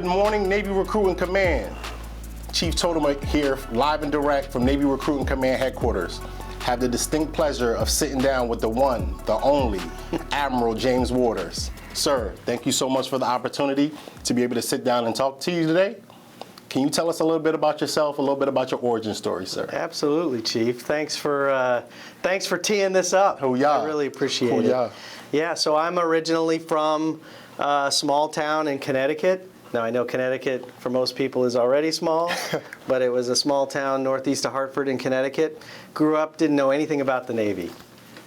Good morning, Navy Recruiting Command. Chief Totem here, live and direct from Navy Recruiting Command headquarters. Have the distinct pleasure of sitting down with the one, the only, Admiral James Waters. Sir, thank you so much for the opportunity to be able to sit down and talk to you today. Can you tell us a little bit about yourself, a little bit about your origin story, sir? Absolutely, Chief. Thanks for teeing this up. Hoo-yah. I really appreciate it. Yeah, so I'm originally from a small town in Connecticut. Now, I know Connecticut, for most people, is already small, but it was a small town northeast of Hartford in Connecticut. Grew up, didn't know anything about the Navy.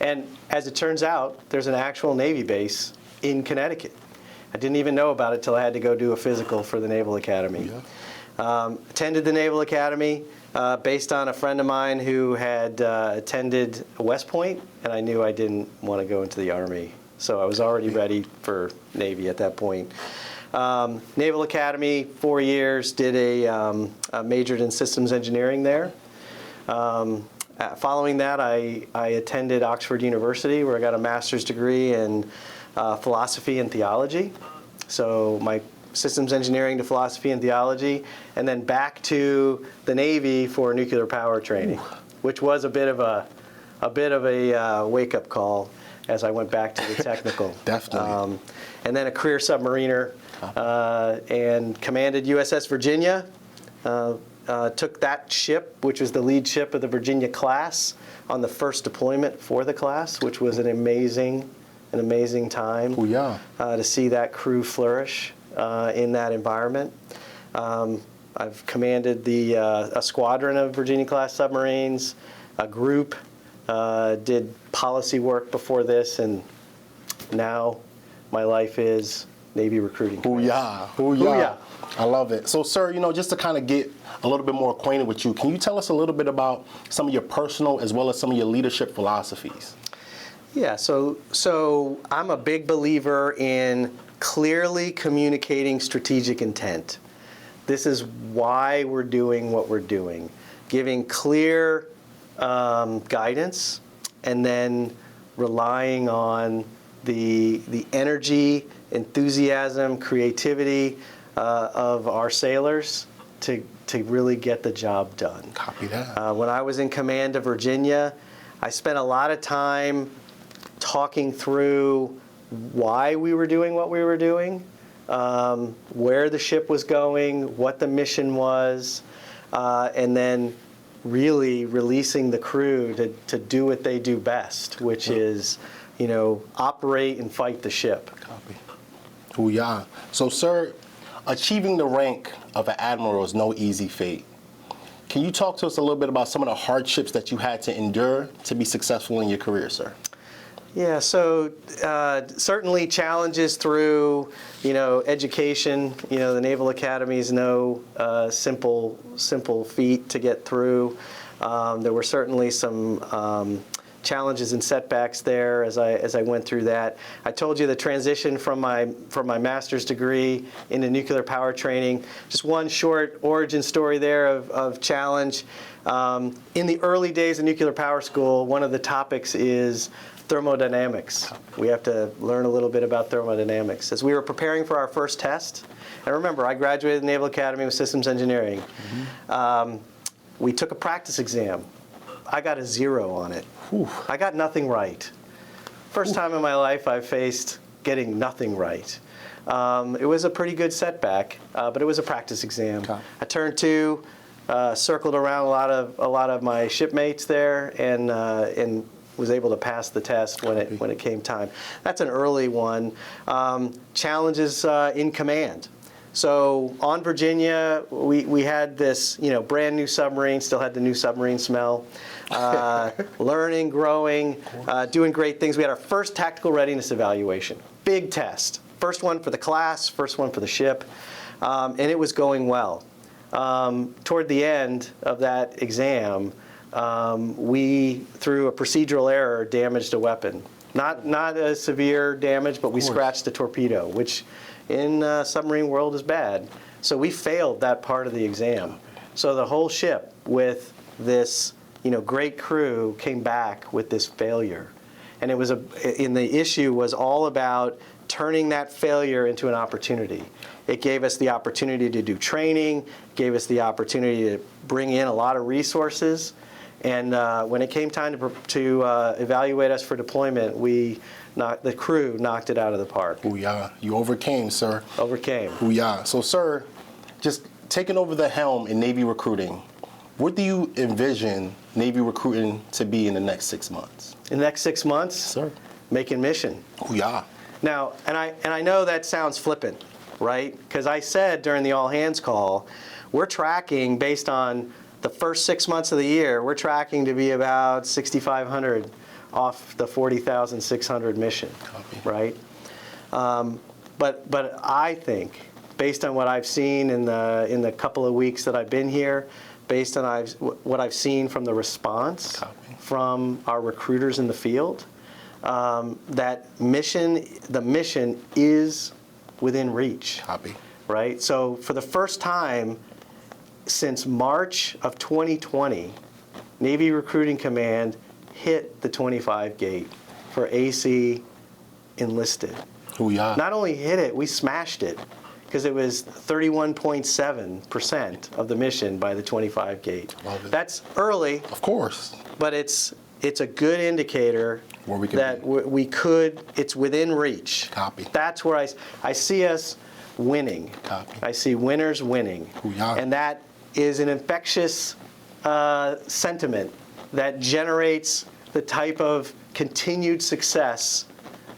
And as it turns out, there's an actual Navy base in Connecticut. I didn't even know about it till I had to go do a physical for the Naval Academy. Attended the Naval Academy based on a friend of mine who had attended West Point, and I knew I didn't want to go into the Army. So I was already ready for Navy at that point. Naval Academy, 4 years, did a majored in systems engineering there. Following that, I attended Oxford University, where I got a master's degree in philosophy and theology. So my systems engineering to philosophy and theology, and then back to the Navy for nuclear power training, which was a bit of a wake-up call as I went back to the technical. Definitely. And then a career submariner, and commanded USS Virginia. Took that ship, which was the lead ship of the Virginia class, on the first deployment for the class, which was an amazing time to see that crew flourish in that environment. I've commanded a squadron of Virginia-class submarines, a group, did policy work before this, and now my life is Navy recruiting. Hoo-yah, hoo-yah. I love it. So, sir, just to kind of get a little bit more acquainted with you, can you tell us a little bit about some of your personal as well as some of your leadership philosophies? Yeah, so I'm a big believer in clearly communicating strategic intent. This is why we're doing what we're doing. Giving clear guidance, and then relying on the energy, enthusiasm, creativity of our sailors to really get the job done. Copy that. When I was in command of Virginia, I spent a lot of time talking through why we were doing what we were doing, where the ship was going, what the mission was, and then really releasing the crew to do what they do best, which is, operate and fight the ship. Copy. Hoo-yah. So, sir, achieving the rank of an admiral is no easy feat. Can you talk to us a little bit about some of the hardships that you had to endure to be successful in your career, sir? Yeah, so certainly challenges through, education. The Naval Academy is no simple feat to get through. There were certainly some challenges and setbacks there as I went through that. I told you the transition from my master's degree into nuclear power training. Just one short origin story there of challenge. In the early days of nuclear power school, one of the topics is thermodynamics. We have to learn a little bit about thermodynamics. As we were preparing for our first test, and remember, I graduated the Naval Academy with systems engineering. We took a practice exam. I got a 0 on it. Whew. I got nothing right. First time in my life I faced getting nothing right. It was a pretty good setback, but it was a practice exam. Okay. I turned to, circled around a lot of my shipmates there, and was able to pass the test when it came time. That's an early one. Challenges in command. So on Virginia, we had this brand new submarine, still had the new submarine smell. Learning, growing, doing great things. We had our first tactical readiness evaluation. Big test. First one for the class, first one for the ship, and it was going well. Toward the end of that exam, we, through a procedural error, damaged a weapon. Not a severe damage, but we scratched a torpedo, which in submarine world is bad. So we failed that part of the exam. So the whole ship with this great crew came back with this failure. And it was the issue was all about turning that failure into an opportunity. It gave us the opportunity to do training, gave us the opportunity to bring in a lot of resources, and when it came time to evaluate us for deployment, the crew knocked it out of the park. Booyah. You overcame, sir. Overcame. Booyah. So, sir, just taking over the helm in Navy recruiting, what do you envision Navy recruiting to be in the next 6 months? In the next 6 months, Sir. making mission. Booyah. Now, and I know that sounds flippant, right? Because I said during the all hands call, we're tracking based on the first 6 months of the year, we're tracking to be about 6,500 off the 40,600 mission. Copy. Right? But I think, based on what I've seen in the couple of weeks that I've been here, based on what I've seen from the response Copy. from our recruiters in the field, that the mission is within reach. Copy. Right? So for the first time since March of 2020, Navy Recruiting Command hit the 25 gate for AC enlisted. Booyah. Not only hit it, we smashed it, because it was 31.7% of the mission by the 25 gate. Love it. That's early, Of course. but it's a good indicator Where we can that be. it's within reach. Copy. That's where I see us winning. Copy. I see winners winning. Booyah. And that is an infectious sentiment that generates the type of continued success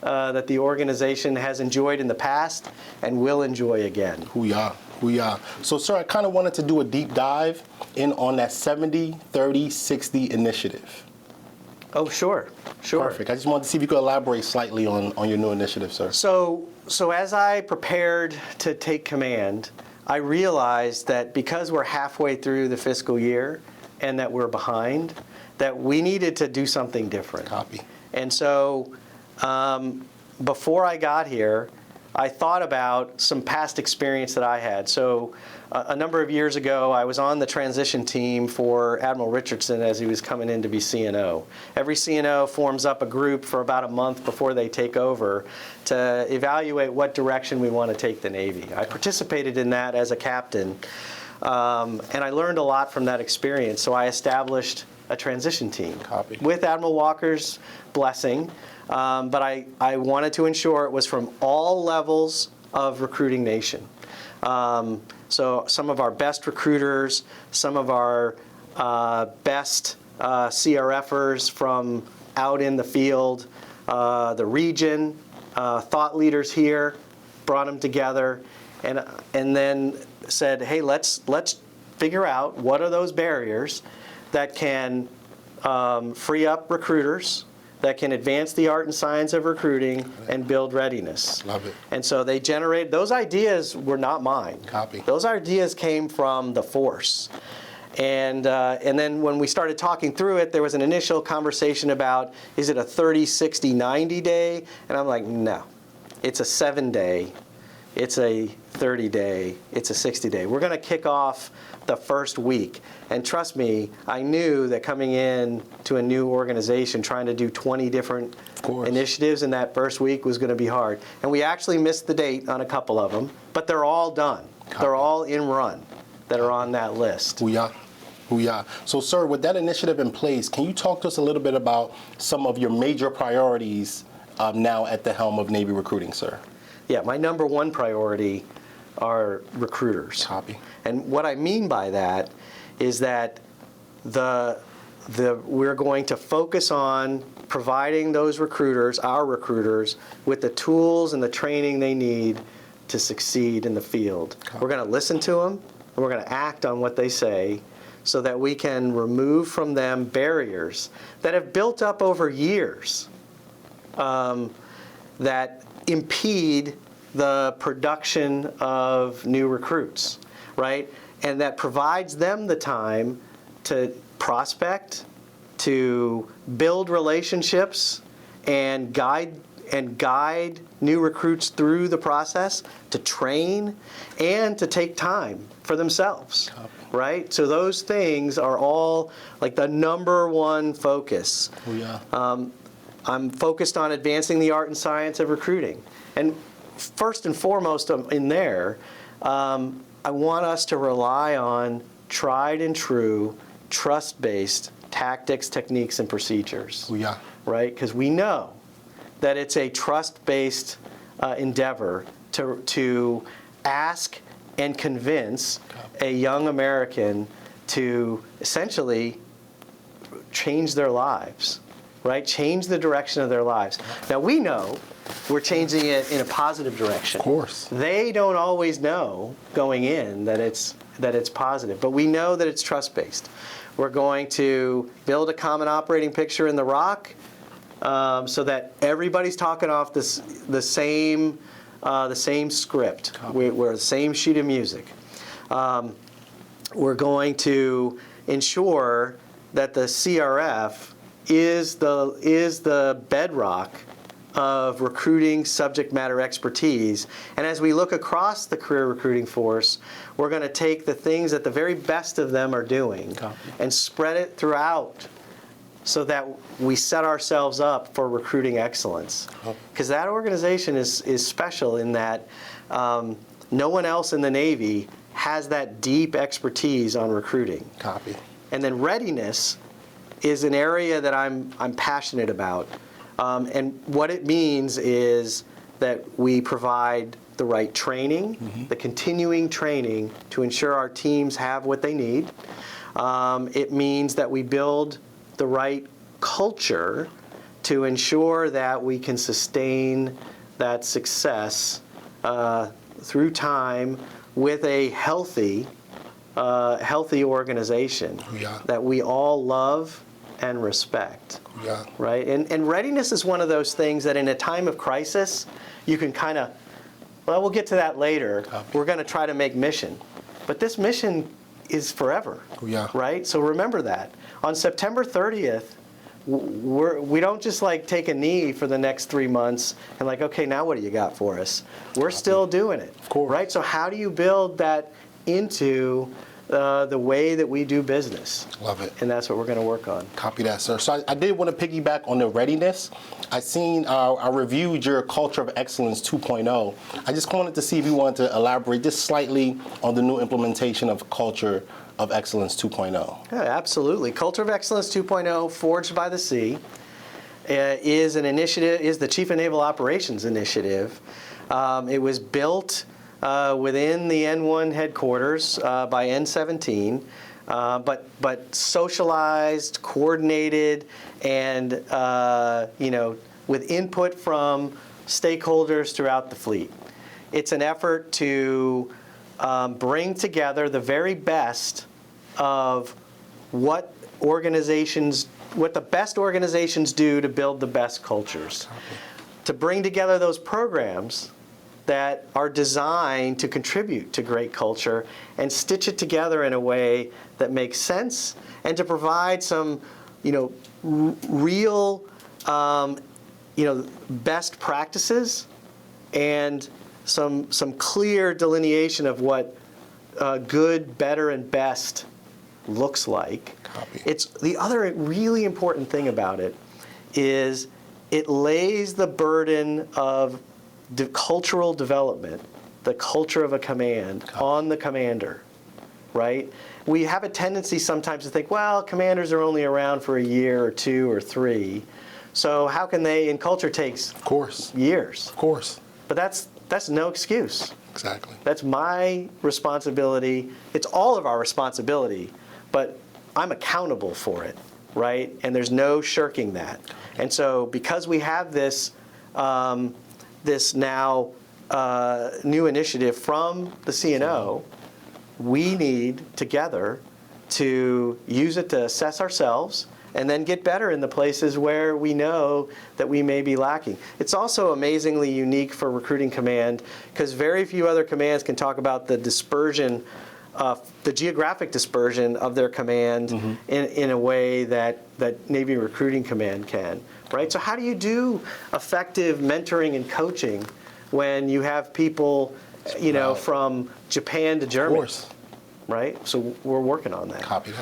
that the organization has enjoyed in the past and will enjoy again. Booyah. Booyah. So, sir, I kind of wanted to do a deep dive in on that 70-30-60 initiative. Oh, sure. Perfect. I just wanted to see if you could elaborate slightly on your new initiative, sir. So as I prepared to take command, I realized that because we're halfway through the fiscal year and that we're behind, that we needed to do something different. Copy. And so before I got here, I thought about some past experience that I had. So a number of years ago, I was on the transition team for Admiral Richardson as he was coming in to be CNO. Every CNO forms up a group for about a month before they take over to evaluate what direction we want to take the Navy. I participated in that as a captain, and I learned a lot from that experience. So I established a transition team. Copy. With Admiral Walker's blessing. But I wanted to ensure it was from all levels of recruiting nation. So some of our best recruiters, some of our best CRFers from out in the field, the region, thought leaders here, brought them together, and then said, hey, let's figure out what are those barriers that can free up recruiters, that can advance the art and science of recruiting and build readiness. Love it. And so they generated, those ideas were not mine. Copy. Those ideas came from the force. And then when we started talking through it, there was an initial conversation about, is it a 30, 60, 90 day? And I'm like, no, it's a 7-day, it's a 30-day, it's a 60-day. We're gonna kick off the first week. And trust me, I knew that coming in to a new organization, trying to do 20 different initiatives in that first week was going to be hard. And we actually missed the date on a couple of them, but they're all done. Copy. They're all in run that are on that list. Booyah. Booyah. So, sir, with that initiative in place, can you talk to us a little bit about some of your major priorities now at the helm of Navy recruiting, sir? Yeah, my number one priority are recruiters. Copy. And what I mean by that is that we're going to focus on providing those recruiters, our recruiters, with the tools and the training they need to succeed in the field. Copy. We're going to listen to them, and we're going to act on what they say so that we can remove from them barriers that have built up over years that impede the production of new recruits, right? And that provides them the time to prospect, to build relationships, and guide new recruits through the process, to train, and to take time for themselves, right? So those things are all like the number one focus. Booyah. I'm focused on advancing the art and science of recruiting. And first and foremost in there, I want us to rely on tried and true, trust-based tactics, techniques, and procedures. Yeah. Right? Because we know that it's a trust-based endeavor to ask and convince a young American to essentially change their lives, right? Change the direction of their lives. Now we know we're changing it in a positive direction. Of course. They don't always know going in that it's positive, but we know that it's trust-based. We're going to build a common operating picture in the ROC so that everybody's talking off the same script. We're the same sheet of music. We're going to ensure that the CRF is the bedrock of recruiting subject matter expertise. And as we look across the career recruiting force, we're going to take the things that the very best of them are doing and spread it throughout so that we set ourselves up for recruiting excellence. Because that organization is special in that no one else in the Navy has that deep expertise on recruiting. Copy. And then readiness is an area that I'm passionate about. And what it means is that we provide the right training, the continuing training to ensure our teams have what they need. It means that we build the right culture to ensure that we can sustain that success through time with a healthy organization that we all love and respect. Right? And readiness is one of those things that in a time of crisis, you can kind of, well, we'll get to that later. We're going to try to make mission. But this mission is forever. Right? So remember that. On September 30th, we don't just like take a knee for the next 3 months and like, okay, now what do you got for us? We're still doing it. Of course. Right? So how do you build that into the way that we do business? Love it. And that's what we're going to work on. Copy that, sir. So I did want to piggyback on the readiness. I reviewed your Culture of Excellence 2.0. I just wanted to see if you wanted to elaborate just slightly on the new implementation of Culture of Excellence 2.0. Yeah, absolutely. Culture of Excellence 2.0, Forged by the Sea, is an initiative, is the Chief of Naval Operations initiative. It was built within the N1 headquarters by N17, but socialized, coordinated, and with input from stakeholders throughout the fleet. It's an effort to bring together the very best of what the best organizations do to build the best cultures. To bring together those programs that are designed to contribute to great culture and stitch it together in a way that makes sense, and to provide some, real, best practices and some clear delineation of what good, better, and best looks like. It's the other really important thing about it is it lays the burden of cultural development, the culture of a command, on the commander, right? We have a tendency sometimes to think, well, commanders are only around for a year or 2 or 3, so how can they? And culture takes, of course, years. Of course. But that's no excuse. Exactly. That's my responsibility. It's all of our responsibility, but I'm accountable for it, right? And there's no shirking that. And so because we have this now new initiative from the CNO, we need together to use it to assess ourselves and then get better in the places where we know that we may be lacking. It's also amazingly unique for Recruiting Command because very few other commands can talk about the dispersion, the geographic dispersion of their command in a way that Navy Recruiting Command can, right? So how do you do effective mentoring and coaching when you have people, from Japan to Germany, of course, right? So we're working on that. Copy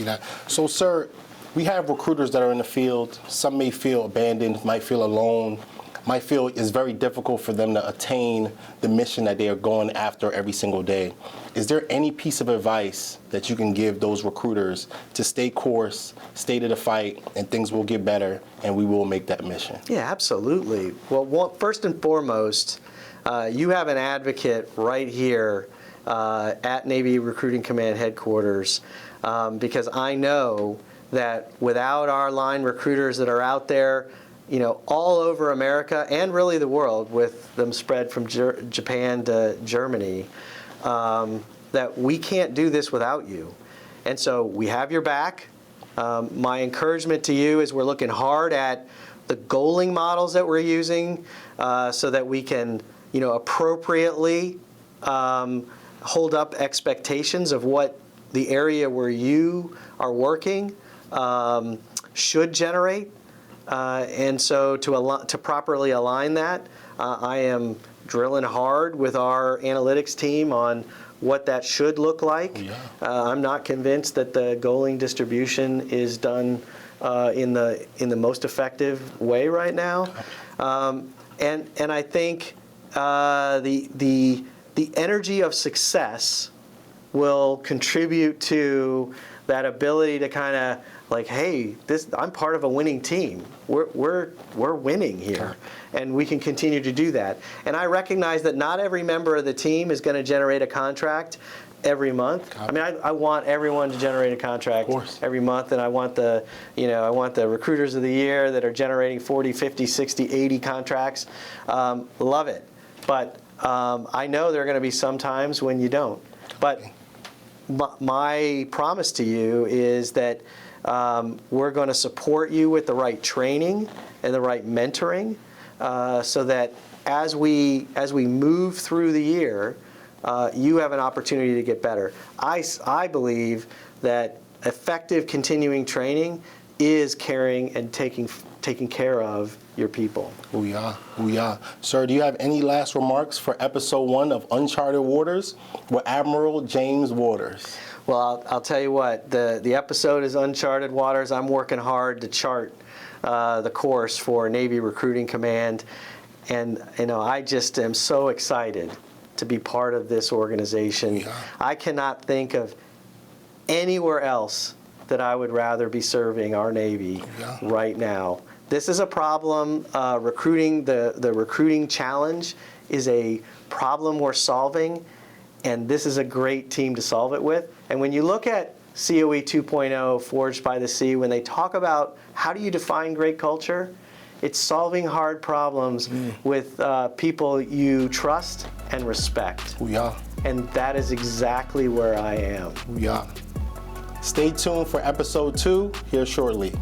that. So, sir, We have recruiters that are in the field. Some may feel abandoned, might feel alone, might feel it's very difficult for them to attain the mission that they are going after every single day. Is there any piece of advice that you can give those recruiters to stay course, stay to the fight, and things will get better, and we will make that mission? Yeah, absolutely. Well, first and foremost, you have an advocate right here at Navy Recruiting Command headquarters, because I know that without our line recruiters that are out there, all over America and really the world, with them spread from Japan to Germany, that we can't do this without you. And so we have your back. My encouragement to you is we're looking hard at the goaling models that we're using so that we can, appropriately hold up expectations of what the area where you are working should generate. And so to properly align that, I am drilling hard with our analytics team on what that should look like. Yeah. I'm not convinced that the goaling distribution is done in the most effective way right now. And I think the energy of success will contribute to that ability to kind of like, hey, I'm part of a winning team. We're winning here, and we can continue to do that. And I recognize that not every member of the team is going to generate a contract every month. I mean, I want everyone to generate a contract every month, and I want the recruiters of the year that are generating 40, 50, 60, 80 contracts. Love it. But I know there are going to be some times when you don't. But my promise to you is that we're going to support you with the right training and the right mentoring, so that as we move through the year, you have an opportunity to get better. I believe that effective continuing training is caring and taking care of your people. We are. Sir, do you have any last remarks for episode 1 of Uncharted Waters with Admiral James Waters? Well, I'll tell you what, the episode is Uncharted Waters. I'm working hard to chart the course for Navy Recruiting Command, and I just am so excited to be part of this organization. Yeah. I cannot think of anywhere else that I would rather be serving our Navy right now. This is a problem. Recruiting, the recruiting challenge is a problem we're solving, and this is a great team to solve it with. And when you look at COE 2.0, Forged by the Sea, when they talk about how do you define great culture, it's solving hard problems with people you trust and respect. And that is exactly where I am. Stay tuned for episode 2 here shortly.